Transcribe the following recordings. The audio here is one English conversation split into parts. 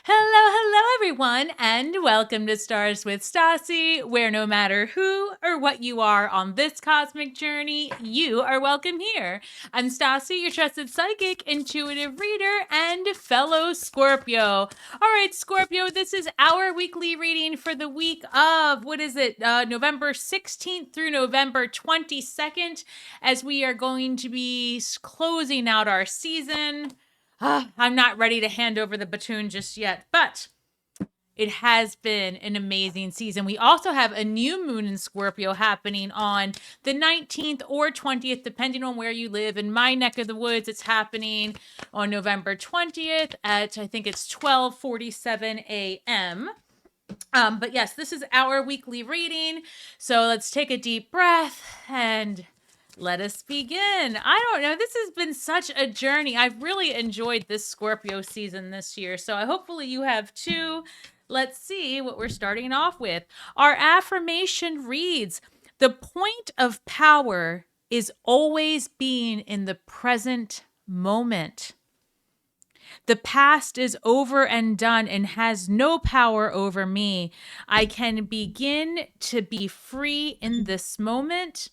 Hello, everyone, and welcome to Stars with Stasi, where no matter who or what you are on this cosmic journey, you are welcome here. I'm Stasi, your trusted psychic, intuitive reader, and fellow Scorpio. All right, Scorpio, this is our weekly reading for the week of, November 16th through November 22nd, as we are going to be closing out our season. I'm not ready to hand over the baton just yet, but it has been an amazing season. We also have a new moon in Scorpio happening on the 19th or 20th, depending on where you live. In my neck of the woods, it's happening on November 20th at, I think it's 12:47 a.m. But yes, this is our weekly reading. So let's take a deep breath and let us begin. I don't know. This has been such a journey. I've really enjoyed this Scorpio season this year. So hopefully you have too. Let's see what we're starting off with. Our affirmation reads, "The point of power is always being in the present moment. The past is over and done and has no power over me. I can begin to be free in this moment.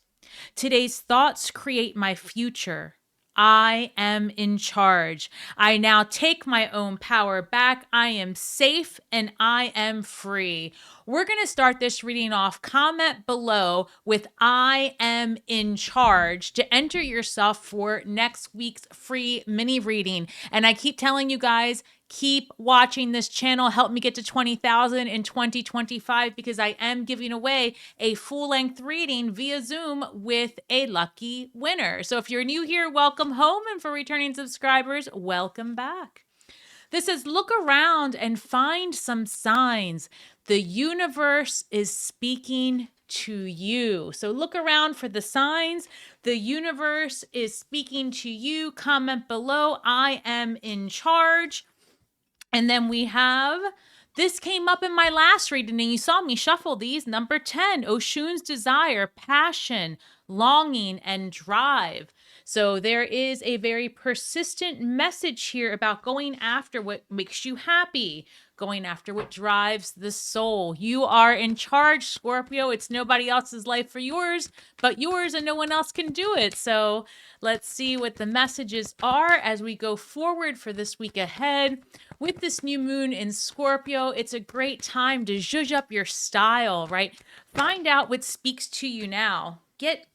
Today's thoughts create my future. I am in charge. I now take my own power back. I am safe and I am free." We're going to start this reading off. Comment below with "I am in charge" to enter yourself for next week's free mini reading. And I keep telling you guys, keep watching this channel. Help me get to 20,000 in 2025 because I am giving away a full-length reading via Zoom with a lucky winner. So if you're new here, welcome home. And for returning subscribers, welcome back. This says, look around and find some signs. The universe is speaking to you. So look around for the signs. The universe is speaking to you. Comment below, "I am in charge." And then we have, this came up in my last reading, and you saw me shuffle these. Number 10, Oshun's desire, passion, longing, and drive. So there is a very persistent message here about going after what makes you happy, going after what drives the soul. You are in charge, Scorpio. It's nobody else's life for yours, but yours, and no one else can do it. So let's see what the messages are as we go forward for this week ahead. With this new moon in Scorpio, it's a great time to zhuzh up your style, right? Find out what speaks to you now. Get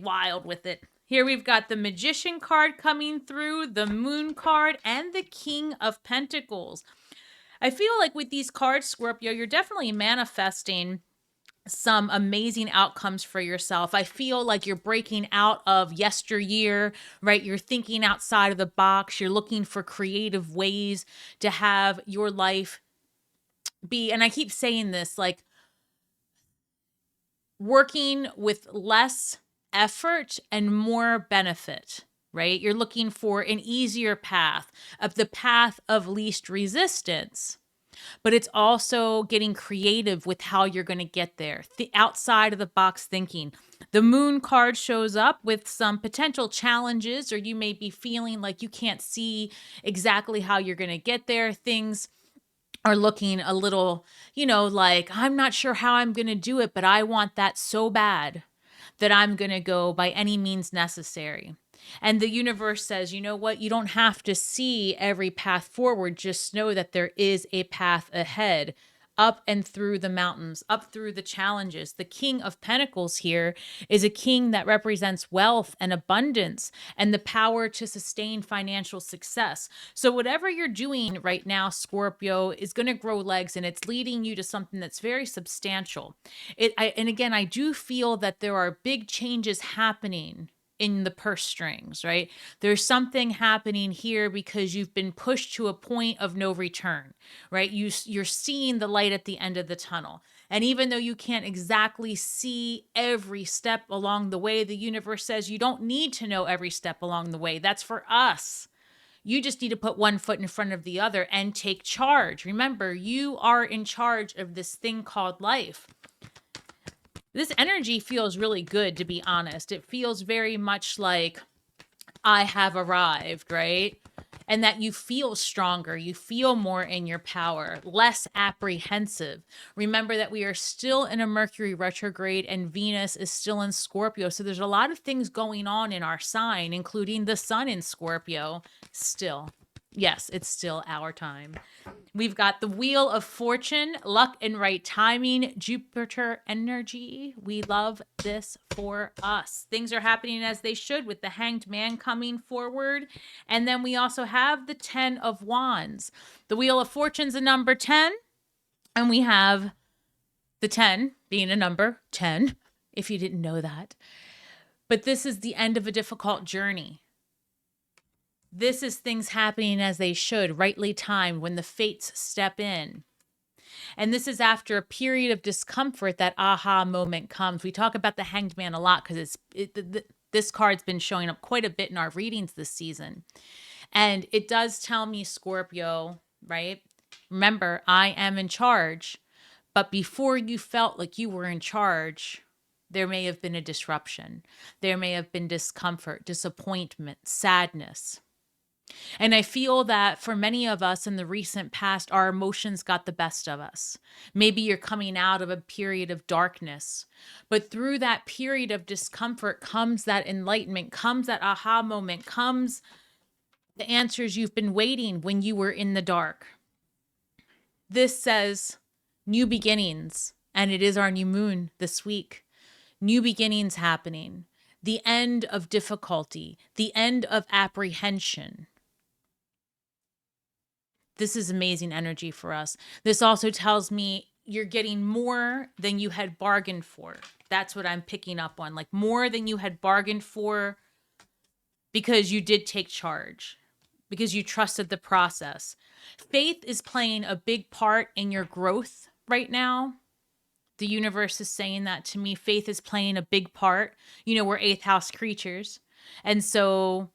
wild with it. Here we've got the Magician card coming through, the Moon card, and the King of Pentacles. I feel like with these cards, Scorpio, you're definitely manifesting some amazing outcomes for yourself. I feel like you're breaking out of yesteryear, right? You're thinking outside of the box. You're looking for creative ways to have your life be, and I keep saying this, like working with less effort and more benefit, right? You're looking for an easier path, of the path of least resistance. But it's also getting creative with how you're going to get there. The outside of the box thinking. The Moon card shows up with some potential challenges, or you may be feeling like you can't see exactly how you're going to get there. Things are looking a little, like, I'm not sure how I'm going to do it, but I want that so bad that I'm going to go by any means necessary. And the universe says, you know what? You don't have to see every path forward. Just know that there is a path ahead, up and through the mountains, up through the challenges. The King of Pentacles here is a king that represents wealth and abundance and the power to sustain financial success. So whatever you're doing right now, Scorpio, is going to grow legs, and it's leading you to something that's very substantial. And again, I do feel that there are big changes happening in the purse strings, right? There's something happening here because you've been pushed to a point of no return, right? You're seeing the light at the end of the tunnel. And even though you can't exactly see every step along the way, the universe says you don't need to know every step along the way. That's for us. You just need to put one foot in front of the other and take charge. Remember, you are in charge of this thing called life. This energy feels really good, to be honest. It feels very much like I have arrived, right? and that you feel stronger, you feel more in your power, less apprehensive. Remember that we are still in a Mercury retrograde and Venus is still in Scorpio. So there's a lot of things going on in our sign, including the sun in Scorpio still. Yes, it's still our time. We've got the Wheel of Fortune, luck and right timing, Jupiter energy. We love this for us. Things are happening as they should with the Hanged Man coming forward. And then we also have the 10 of Wands. The Wheel of Fortune's a number 10. And we have the 10 being a number 10, if you didn't know that. But this is the end of a difficult journey. This is things happening as they should, rightly timed, when the fates step in. And this is after a period of discomfort, that aha moment comes. We talk about the Hanged Man a lot because this card's been showing up quite a bit in our readings this season. And it does tell me, Scorpio, right? Remember, I am in charge. But before you felt like you were in charge, there may have been a disruption. There may have been discomfort, disappointment, sadness. And I feel that for many of us in the recent past, our emotions got the best of us. Maybe you're coming out of a period of darkness, but through that period of discomfort comes that enlightenment, comes that aha moment, comes the answers you've been waiting when you were in the dark. This says new beginnings, and it is our new moon this week. New beginnings happening, the end of difficulty, the end of apprehension. This is amazing energy for us. This also tells me you're getting more than you had bargained for. That's what I'm picking up on, like more than you had bargained for, because you did take charge, because you trusted the process. Faith is playing a big part in your growth right now. The universe is saying that to me. Faith is playing a big part. You know, we're 8th house creatures. And so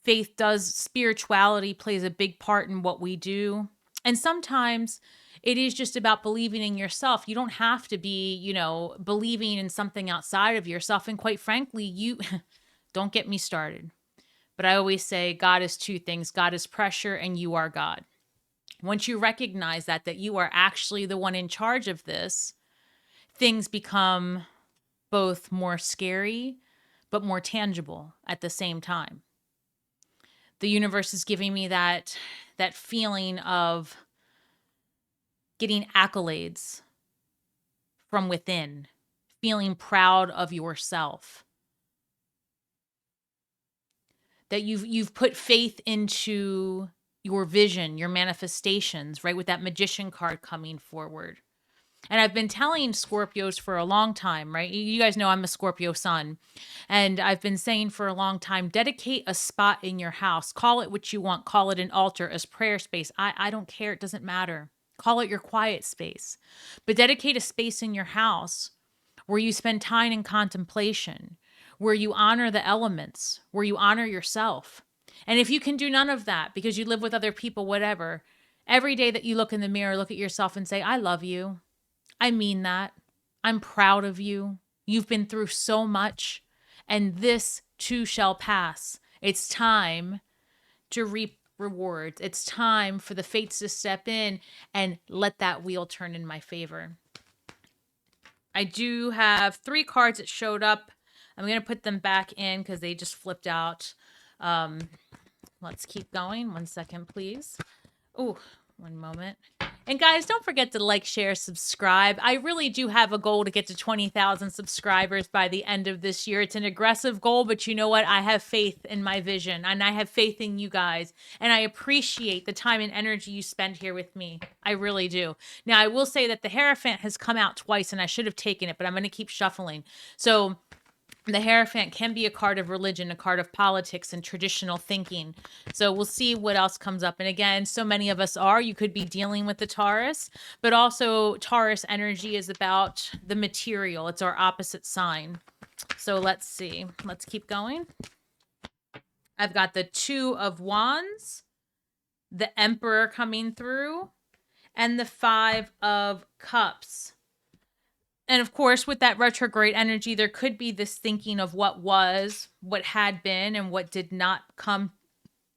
faith does, spirituality plays a big part in what we do. And sometimes it is just about believing in yourself. You don't have to be, you know, believing in something outside of yourself. And quite frankly, you don't get me started. But I always say God is two things. God is pressure and you are God. Once you recognize that you are actually the one in charge of this, things become both more scary, but more tangible at the same time. The universe is giving me that feeling of getting accolades from within, feeling proud of yourself. That you've put faith into your vision, your manifestations, right? With that magician card coming forward. And I've been telling Scorpios for a long time, right? You guys know I'm a Scorpio sun. And I've been saying for a long time, dedicate a spot in your house. Call it what you want. Call it an altar, a prayer space. I don't care. It doesn't matter. Call it your quiet space. But dedicate a space in your house where you spend time in contemplation, where you honor the elements, where you honor yourself. And if you can do none of that because you live with other people, whatever, every day that you look in the mirror, look at yourself and say, I love you. I mean that. I'm proud of you. You've been through so much, and this too shall pass. It's time to reap rewards. It's time for the fates to step in and let that wheel turn in my favor. I do have 3 cards that showed up. I'm going to put them back in because they just flipped out. Let's keep going. 1 second, please. Oh, 1 moment. And guys, don't forget to like, share, subscribe. I really do have a goal to get to 20,000 subscribers by the end of this year. It's an aggressive goal, but you know what? I have faith in my vision and I have faith in you guys. And I appreciate the time and energy you spend here with me. I really do. Now, I will say that the Hierophant has come out twice and I should have taken it, but I'm going to keep shuffling. So the Hierophant can be a card of religion, a card of politics and traditional thinking. So we'll see what else comes up. And again, so many of us are. You could be dealing with the Taurus, but also Taurus energy is about the material. It's our opposite sign. So let's see. Let's keep going. I've got the 2 of Wands, the Emperor coming through, and the 5 of Cups. And of course, with that retrograde energy, there could be this thinking of what was, what had been, and what did not come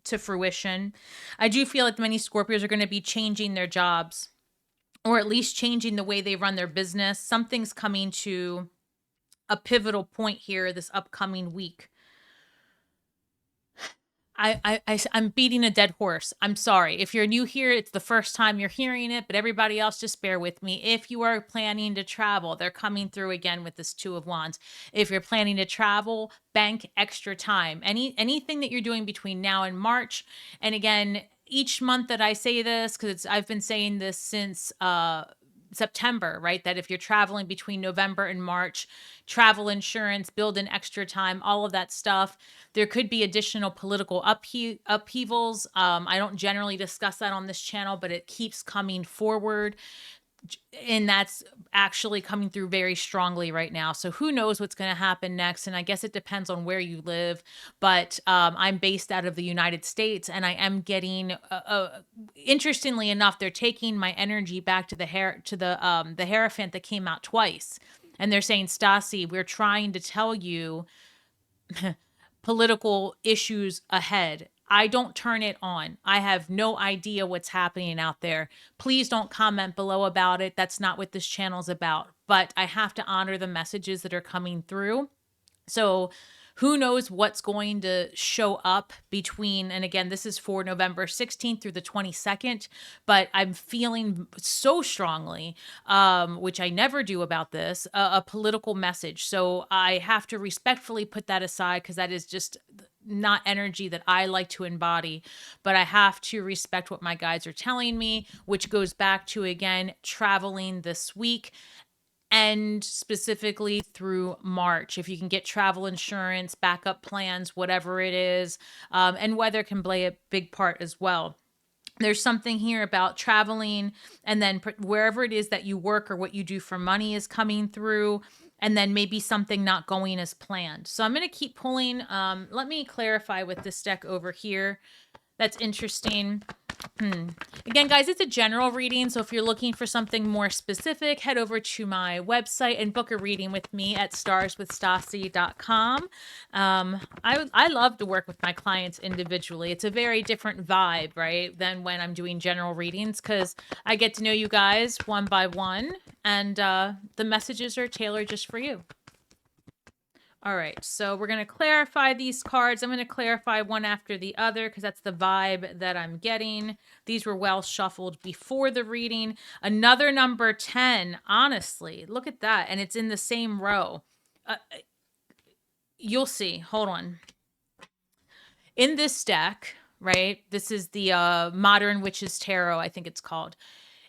to fruition. I do feel like many Scorpios are going to be changing their jobs, or at least changing the way they run their business. Something's coming to a pivotal point here this upcoming week. I'm beating a dead horse. I'm sorry. If you're new here, it's the first time you're hearing it, but everybody else, just bear with me. If you are planning to travel, they're coming through again with this Two of Wands. If you're planning to travel, bank extra time. Anything that you're doing between now and March. And again, each month that I say this, because I've been saying this since September, right? That if you're traveling between November and March, travel insurance, build in extra time, all of that stuff. There could be additional political upheavals. I don't generally discuss that on this channel, but it keeps coming forward. And that's actually coming through very strongly right now. So who knows what's going to happen next? And I guess it depends on where you live. But I'm based out of the United States, and I am getting, interestingly enough, they're taking my energy back to the Hierophant that came out twice. And they're saying, Stasi, we're trying to tell you political issues ahead. I don't turn it on. I have no idea what's happening out there. Please don't comment below about it. That's not what this channel's about. But I have to honor the messages that are coming through. So who knows what's going to show up between, and again, this is for November 16th through the 22nd, but I'm feeling so strongly, which I never do about this, a political message. So I have to respectfully put that aside, because that is just not energy that I like to embody, but I have to respect what my guides are telling me, which goes back to, again, traveling this week and specifically through March. If you can get travel insurance, backup plans, whatever it is, and weather can play a big part as well. There's something here about traveling, and then wherever it is that you work or what you do for money is coming through, and then maybe something not going as planned. So I'm going to keep pulling. Let me clarify with this deck over here. That's interesting. Again, guys, it's a general reading, so if you're looking for something more specific, head over to my website and book a reading with me at starswithstasi.com. I love to work with my clients individually. It's a very different vibe, right, than when I'm doing general readings, because I get to know you guys one by one, and the messages are tailored just for you. All right, so we're going to clarify these cards. I'm going to clarify one after the other because that's the vibe that I'm getting. These were well shuffled before the reading. Another number 10, honestly. Look at that. And it's in the same row. You'll see. Hold on. In this deck, right, this is the Modern Witches Tarot, I think it's called.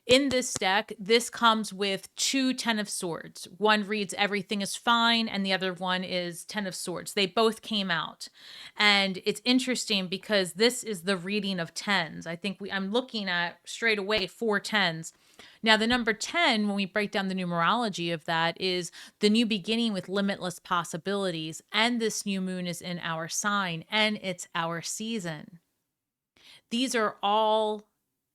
In this deck, this comes with two 10 of Swords. One reads everything is fine, and the other one is 10 of Swords. They both came out. And it's interesting because this is the reading of 10s. I think I'm looking at straight away 4 10s. Now, the number 10, when we break down the numerology of that, is the new beginning with limitless possibilities. And this new moon is in our sign, and it's our season. These are all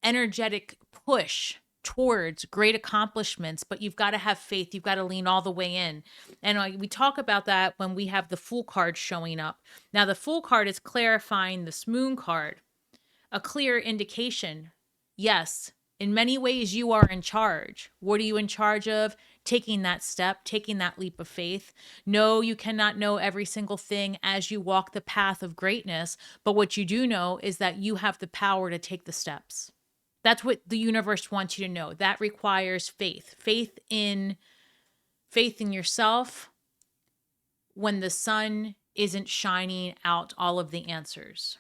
energetic push towards great accomplishments, but you've got to have faith. You've got to lean all the way in. And we talk about that when we have the Fool card showing up. Now, the Fool card is clarifying this Moon card, a clear indication. Yes, in many ways, you are in charge. What are you in charge of? Taking that step, taking that leap of faith. No, you cannot know every single thing as you walk the path of greatness, but what you do know is that you have the power to take the steps. That's what the universe wants you to know. That requires faith. Faith in yourself when the sun isn't shining out all of the answers.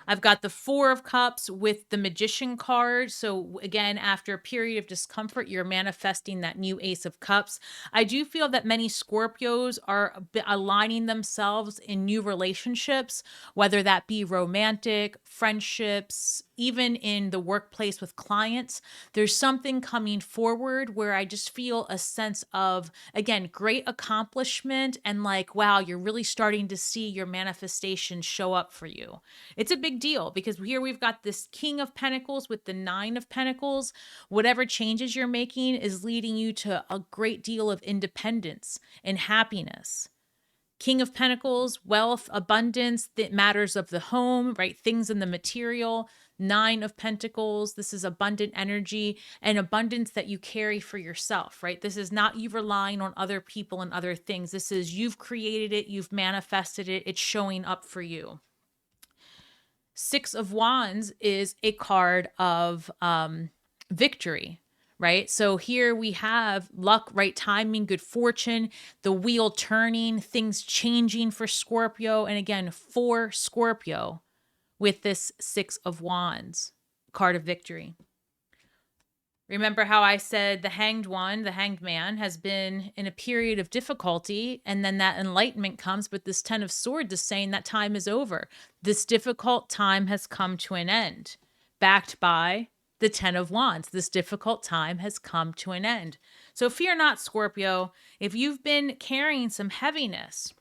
I've got the Four of Cups with the Magician card. So again, after a period of discomfort, you're manifesting that new Ace of Cups. I do feel that many Scorpios are aligning themselves in new relationships, whether that be romantic, friendships, even in the workplace with clients. There's something coming forward where I just feel a sense of, again, great accomplishment and like, wow, you're really starting to see your manifestation show up for you. It's a big deal because here we've got this King of Pentacles with the Nine of Pentacles. Whatever changes you're making is leading you to a great deal of independence and happiness. King of Pentacles, wealth, abundance, the matters of the home, right? Things in the material. Nine of Pentacles, this is abundant energy and abundance that you carry for yourself, right? This is not you relying on other people and other things. This is you've created it, you've manifested it, it's showing up for you. Six of Wands is a card of victory, right? So here we have luck, right timing, good fortune, the wheel turning, things changing for Scorpio. And again, for Scorpio with this Six of Wands, card of victory. Remember how I said the Hanged One, the Hanged Man, has been in a period of difficulty, and then that enlightenment comes, but this Ten of Swords is saying that time is over. This difficult time has come to an end, backed by the Ten of Wands. This difficult time has come to an end. So fear not, Scorpio, if you've been carrying some heaviness.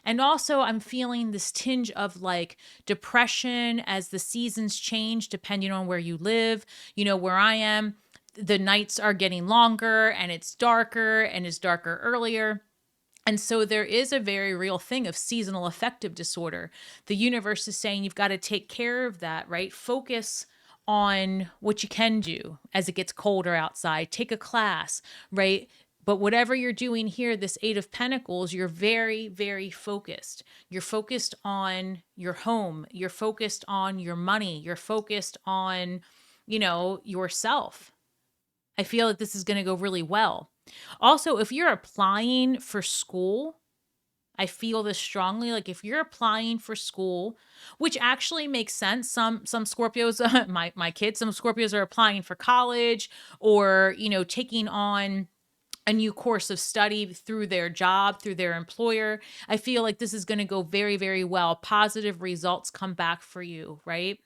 And also I'm feeling this tinge of like depression as the seasons change, depending on where you live. You know, where I am, the nights are getting longer and it's darker earlier. And so there is a very real thing of seasonal affective disorder. The universe is saying you've got to take care of that, right? Focus on what you can do as it gets colder outside. Take a class, right? But whatever you're doing here, this Eight of Pentacles, you're very, very focused. You're focused on your home. You're focused on your money. You're focused on, you know, yourself. I feel that this is going to go really well. Also, if you're applying for school, I feel this strongly. Like if you're applying for school, which actually makes sense. Some Scorpios, my kids, some Scorpios are applying for college or, you know, taking on a new course of study through their job, through their employer. I feel like this is going to go very, very well. Positive results come back for you, right?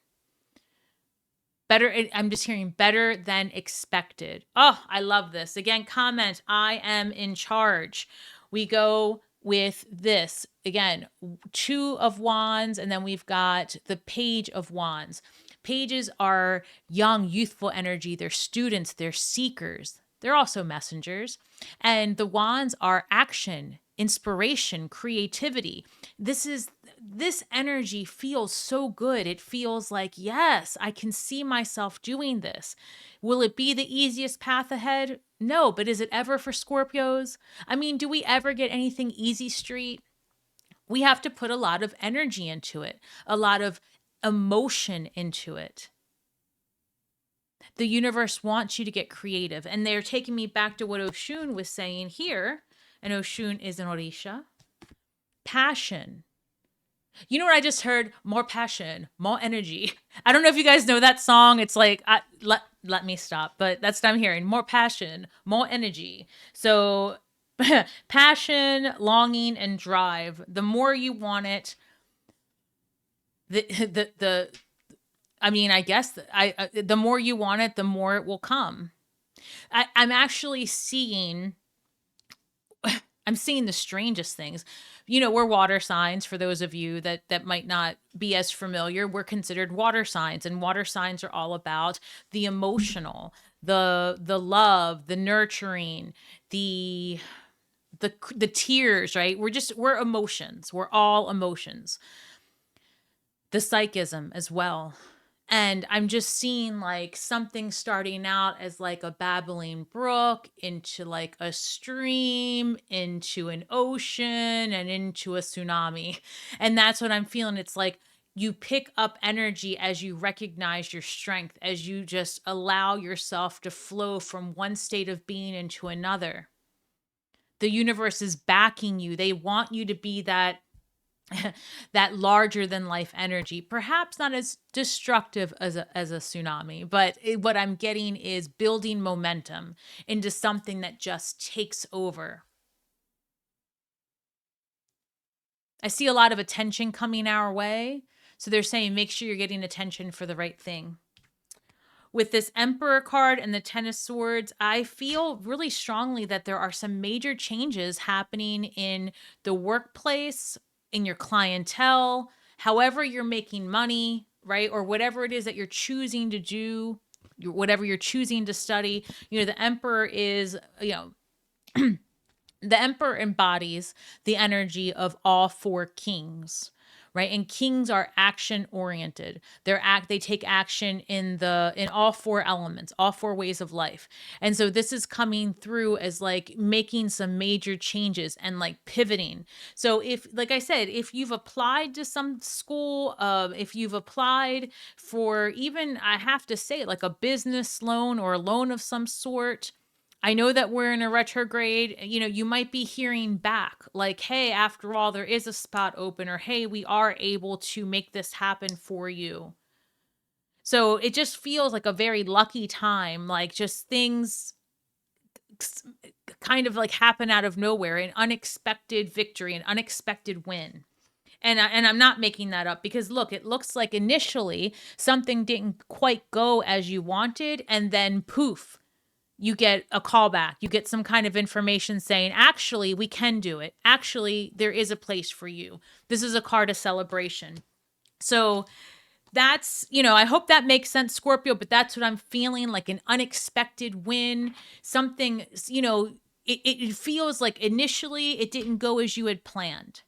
Better, I'm just hearing better than expected. Oh, I love this. Again, comment, I am in charge. We go with this. Again, Two of Wands, and then we've got the Page of Wands. Pages are young, youthful energy. They're students, they're seekers. They're also messengers. And the Wands are action, inspiration, creativity. This energy feels so good. It feels like, yes, I can see myself doing this. Will it be the easiest path ahead? No, but is it ever for Scorpios? I mean, do we ever get anything easy street? We have to put a lot of energy into it, a lot of emotion into it. The universe wants you to get creative. And they're taking me back to what Oshun was saying here. And Oshun is an Orisha. Passion. You know what I just heard? More passion, more energy. I don't know if you guys know that song. It's like, let me stop. But that's what I'm hearing. More passion, more energy. So passion, longing, and drive. The more you want it, I mean, I guess the more you want it, the more it will come. I'm actually seeing, I'm seeing the strangest things. You know, we're water signs. For those of you that might not be as familiar, we're considered water signs, and water signs are all about the emotional, the love, the nurturing, the tears, right? We're emotions. We're all emotions. The psychism as well. And I'm just seeing like something starting out as like a babbling brook into like a stream, into an ocean, and into a tsunami. And that's what I'm feeling. It's like you pick up energy as you recognize your strength, as you just allow yourself to flow from one state of being into another. The universe is backing you. They want you to be that larger than life energy, perhaps not as destructive as a tsunami, but what I'm getting is building momentum into something that just takes over. I see a lot of attention coming our way. So they're saying, make sure you're getting attention for the right thing. With this Emperor card and the Ten of Swords, I feel really strongly that there are some major changes happening in the workplace, in your clientele, however you're making money, right? Or whatever it is that you're choosing to do, whatever you're choosing to study. You know, the Emperor is, you know, The Emperor embodies the energy of all four kings, right? And kings are action oriented. They take action in all four elements, all four ways of life. And so this is coming through as like making some major changes and like pivoting. So if, like I said, if you've applied to some school, if you've applied for even, I have to say, like a business loan or a loan of some sort, I know that we're in a retrograde. You know, you might be hearing back like, hey, after all, there is a spot open, or hey, we are able to make this happen for you. So it just feels like a very lucky time, like just things kind of like happen out of nowhere, an unexpected victory, an unexpected win. And I'm not making that up, because look, it looks like initially something didn't quite go as you wanted, and then poof, you get a callback. You get some kind of information saying, actually, we can do it. Actually, there is a place for you. This is a card of celebration. So that's, I hope that makes sense, Scorpio, but that's what I'm feeling, like an unexpected win. Something, it feels like initially it didn't go as you had planned.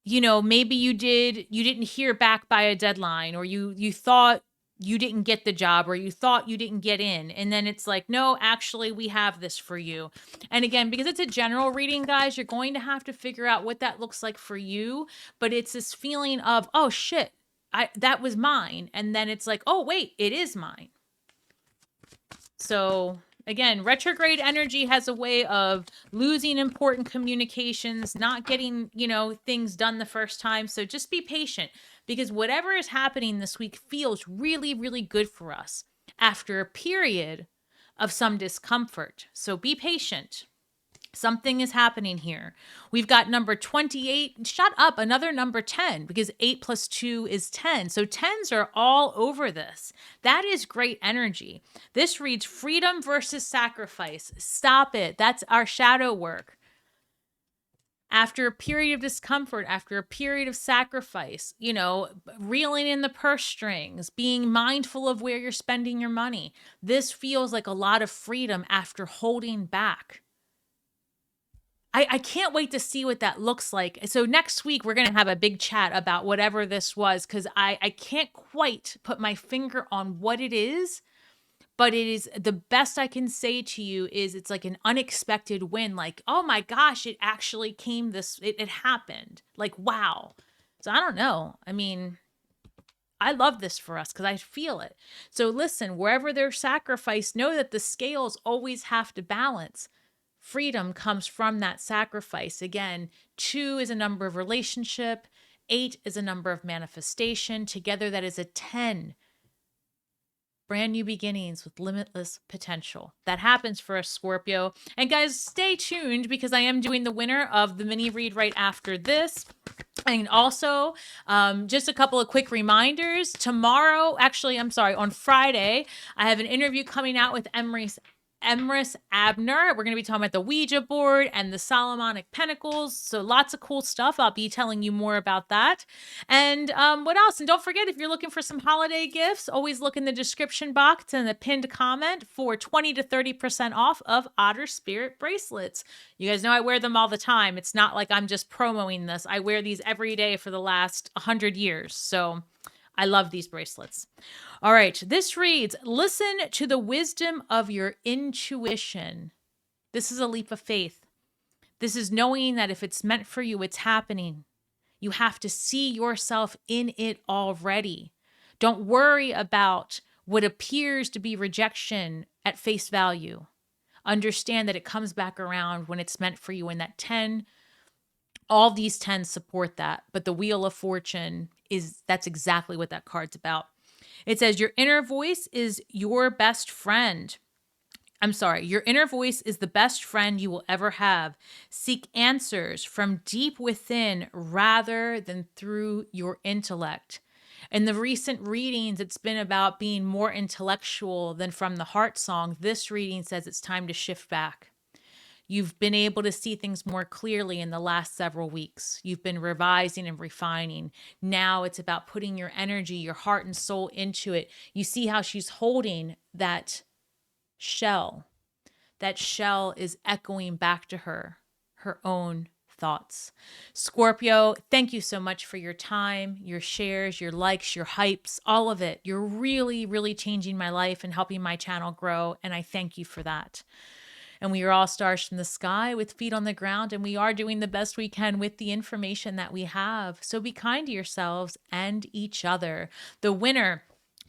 Maybe you didn't hear back by a deadline, or you thought you didn't get the job, or you thought you didn't get in. And then it's like, no, actually, we have this for you. And again, because it's a general reading, guys, you're going to have to figure out what that looks like for you. But it's this feeling of, oh, shit, that was mine. And then it's like, oh, wait, it is mine. So again, retrograde energy has a way of losing important communications, not getting, things done the first time. So just be patient, because whatever is happening this week feels really, really good for us after a period of some discomfort. So be patient. Something is happening here. We've got number 28. Shut up. Another number 10, because 8 plus 2 is 10. So 10s are all over this. That is great energy. This reads freedom versus sacrifice. Stop it. That's our shadow work. After a period of discomfort, after a period of sacrifice, reeling in the purse strings, being mindful of where you're spending your money. This feels like a lot of freedom after holding back. I can't wait to see what that looks like. So next week, we're going to have a big chat about whatever this was, because I can't quite put my finger on what it is, but it is the best I can say to you is it's like an unexpected win. Like, oh my gosh, it actually came it happened. Like, wow. So I don't know. I mean, I love this for us because I feel it. So listen, wherever there's sacrifice, know that the scales always have to balance. Freedom comes from that sacrifice. Again, 2 is a number of relationship. 8 is a number of manifestation. Together, that is a 10. Brand new beginnings with limitless potential. That happens for a Scorpio. And guys, stay tuned, because I am doing the winner of the mini read right after this. And also, just a couple of quick reminders. Tomorrow, on Friday, I have an interview coming out with Emrys Abner. We're going to be talking about the Ouija board and the Solomonic Pentacles. So lots of cool stuff. I'll be telling you more about that. And what else? And don't forget, if you're looking for some holiday gifts, always look in the description box and the pinned comment for 20 to 30% off of Otter Spirit bracelets. You guys know I wear them all the time. It's not like I'm just promoting this. I wear these every day for the last 100 years. So I love these bracelets. All right, this reads, listen to the wisdom of your intuition. This is a leap of faith. This is knowing that if it's meant for you, it's happening. You have to see yourself in it already. Don't worry about what appears to be rejection at face value. Understand that it comes back around when it's meant for you. And that 10, all these 10s support that. But the Wheel of Fortune that's exactly what that card's about. It says your inner voice is your best friend. Your inner voice is the best friend you will ever have. Seek answers from deep within rather than through your intellect. In the recent readings, it's been about being more intellectual than from the heart song. This reading says it's time to shift back. You've been able to see things more clearly in the last several weeks. You've been revising and refining. Now it's about putting your energy, your heart and soul into it. You see how she's holding that shell, that shell is echoing back to her, her own thoughts. Scorpio, thank you so much for your time, your shares, your likes, your hypes, all of it. You're really, really changing my life and helping my channel grow. And I thank you for that. And we are all stars from the sky with feet on the ground, and we are doing the best we can with the information that we have. So be kind to yourselves and each other. The winner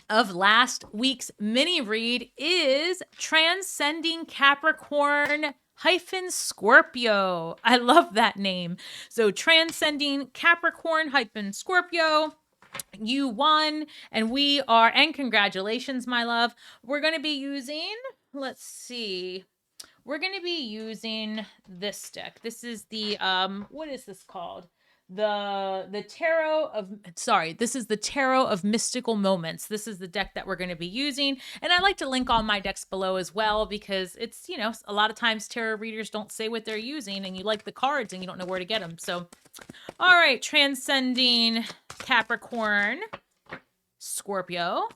of last week's mini read is Transcending Capricorn hyphen Scorpio. I love that name. So Transcending Capricorn hyphen Scorpio. You won, and and congratulations, my love. We're going to be using, let's see. We're going to be using this deck. This is the, what is this called? This is the Tarot of Mystical Moments. This is the deck that we're going to be using. And I like to link all my decks below as well, because it's, a lot of times tarot readers don't say what they're using, and you like the cards and you don't know where to get them. So, all right, Transcending Capricorn, Scorpio.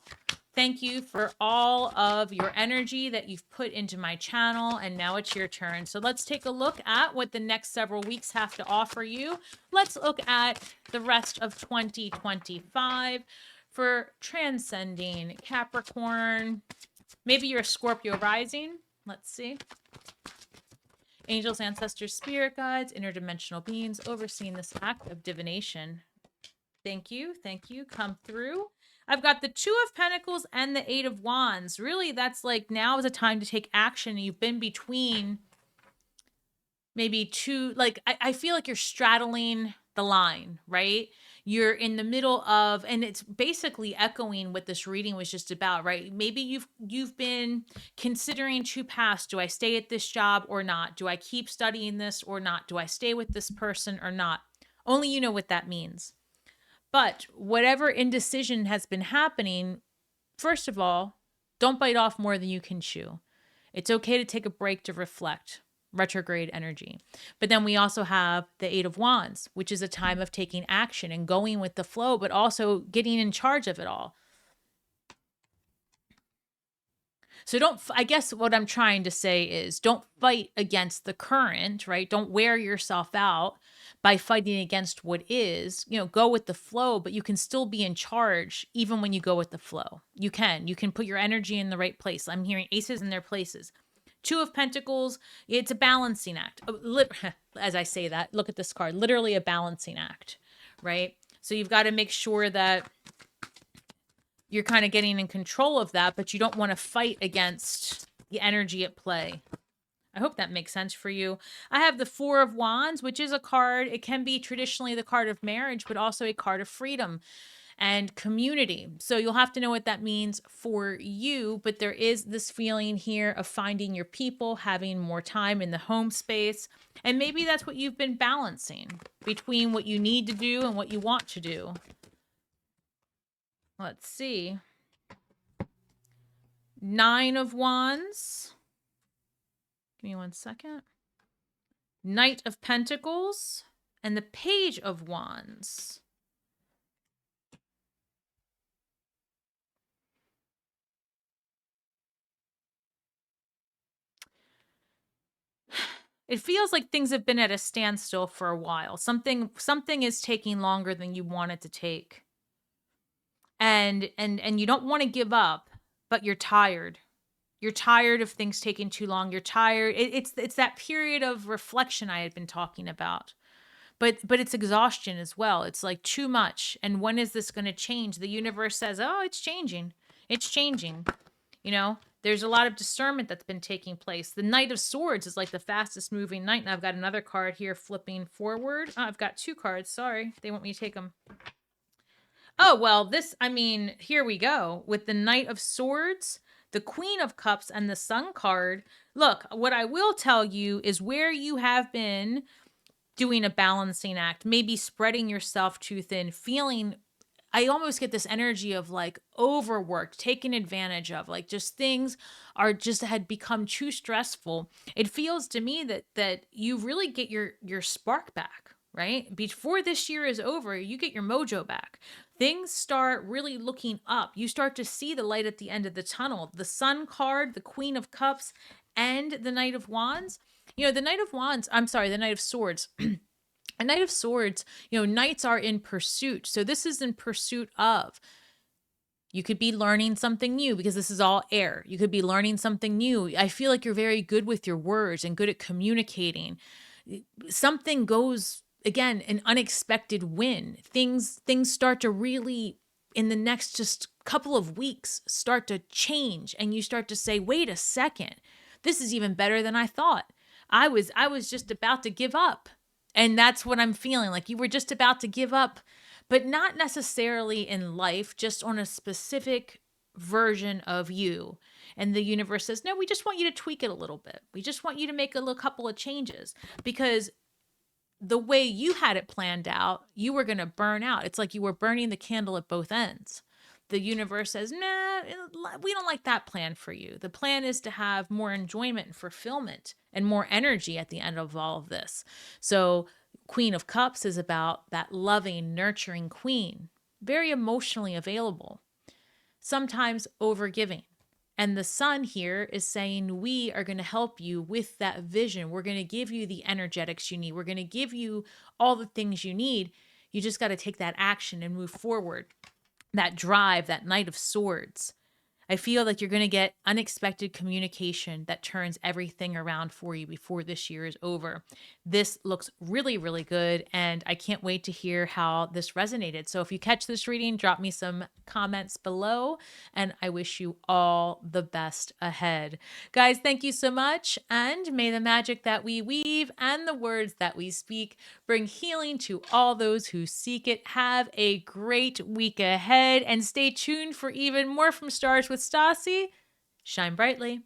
Thank you for all of your energy that you've put into my channel, and now it's your turn. So let's take a look at what the next several weeks have to offer you. Let's look at the rest of 2025 for Transcending Capricorn. Maybe you're a Scorpio rising. Let's see. Angels, ancestors, spirit guides, interdimensional beings overseeing this act of divination. Thank you. Thank you. Come through. I've got the Two of Pentacles and the Eight of Wands. Really, that's like now is a time to take action. You've been between maybe two, like I feel like you're straddling the line, right? You're in the middle of, and it's basically echoing what this reading was just about, right? Maybe you've been considering two paths. Do I stay at this job or not? Do I keep studying this or not? Do I stay with this person or not? Only you know what that means. But whatever indecision has been happening, first of all, don't bite off more than you can chew. It's okay to take a break to reflect, retrograde energy. But then we also have the Eight of Wands, which is a time of taking action and going with the flow, but also getting in charge of it all. So I guess what I'm trying to say is don't fight against the current, right? Don't wear yourself out by fighting against what is, go with the flow, but you can still be in charge even when you go with the flow. You can put your energy in the right place. I'm hearing aces in their places. Two of Pentacles, it's a balancing act. As I say that, look at this card, literally a balancing act, right? So you've got to make sure that you're kind of getting in control of that, but you don't want to fight against the energy at play. I hope that makes sense for you. I have the Four of Wands, which is a card. It can be traditionally the card of marriage, but also a card of freedom and community. So you'll have to know what that means for you, but there is this feeling here of finding your people, having more time in the home space. And maybe that's what you've been balancing between what you need to do and what you want to do. Let's see. Nine of Wands. Give me 1 second. Knight of Pentacles and the Page of Wands. It feels like things have been at a standstill for a while. Something is taking longer than you want it to take. And you don't want to give up, but you're tired. You're tired of things taking too long. You're tired. It's that period of reflection I had been talking about. But it's exhaustion as well. It's like too much. And when is this going to change? The universe says, oh, it's changing. It's changing. There's a lot of discernment that's been taking place. The Knight of Swords is like the fastest moving knight. And I've got another card here flipping forward. Oh, I've got two cards. Sorry. They want me to take them. Oh, well, here we go. With the Knight of Swords, the Queen of Cups, and the Sun card. Look, what I will tell you is where you have been doing a balancing act, maybe spreading yourself too thin, I almost get this energy of like overworked, taken advantage of, like just things had become too stressful. It feels to me that you really get your spark back, right? Before this year is over, you get your mojo back. Things start really looking up. You start to see the light at the end of the tunnel. The Sun card, the Queen of Cups, and the Knight of Wands. The Knight of Wands, I'm sorry, the Knight of Swords. A Knight of Swords, knights are in pursuit. So this is in pursuit of. You could be learning something new because this is all air. You could be learning something new. I feel like you're very good with your words and good at communicating. Something goes, again, an unexpected win. Things start to really, in the next just couple of weeks, start to change. And you start to say, wait a second, this is even better than I thought. I was just about to give up. And that's what I'm feeling, like you were just about to give up, but not necessarily in life, just on a specific version of you. And the universe says, no, we just want you to tweak it a little bit. We just want you to make a little couple of changes, because the way you had it planned out, you were going to burn out. It's like you were burning the candle at both ends. The universe says, nah, we don't like that plan for you. The plan is to have more enjoyment and fulfillment and more energy at the end of all of this. So Queen of Cups is about that loving, nurturing queen, very emotionally available, sometimes overgiving. And the Sun here is saying, we are going to help you with that vision. We're going to give you the energetics you need. We're going to give you all the things you need. You just got to take that action and move forward. That drive, that Knight of Swords. I feel like you're going to get unexpected communication that turns everything around for you before this year is over. This looks really, really good, and I can't wait to hear how this resonated. So if you catch this reading, drop me some comments below, and I wish you all the best ahead. Guys, thank you so much, and may the magic that we weave and the words that we speak bring healing to all those who seek it. Have a great week ahead, and stay tuned for even more from Stars with Stasi. Shine brightly.